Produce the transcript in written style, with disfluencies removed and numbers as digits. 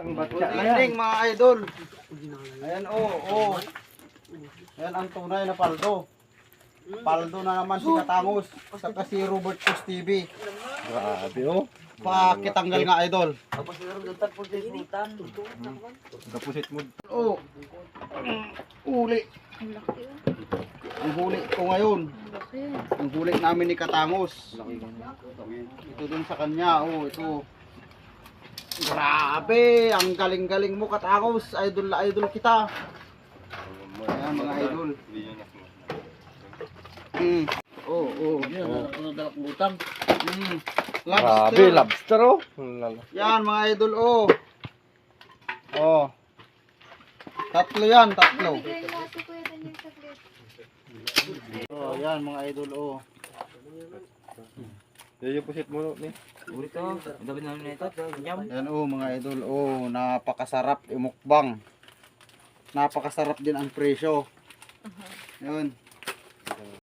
Ang Good batya na yan. evening mga idol. Ayan Ayan ang tunay na paldo. Paldo na naman si Katangos. Saka si Robert Cos TV. Grabe oh. Pakitanggal nga idol. Dapusit mo. Oh. Uli. Ang laki oh. Ang huli ko ngayon. Ang laki. Ang huli namin ni Katangos. Ito dun sa kanya. Oh, ito. Grabe, ang galing-galing mo Katangos. Idol na idol kita. Ayan mga idol. Grabe, Lobster. lobster oh. Yan mga idol Oh. Tatlo yan, tatlo. Bigyan mo kasi kuya din yung saglit. Oh, yan mga idol Yung pusit mo ni. Yan mga idol napakasarap imukbang. Napakasarap din ang presyo. Yun.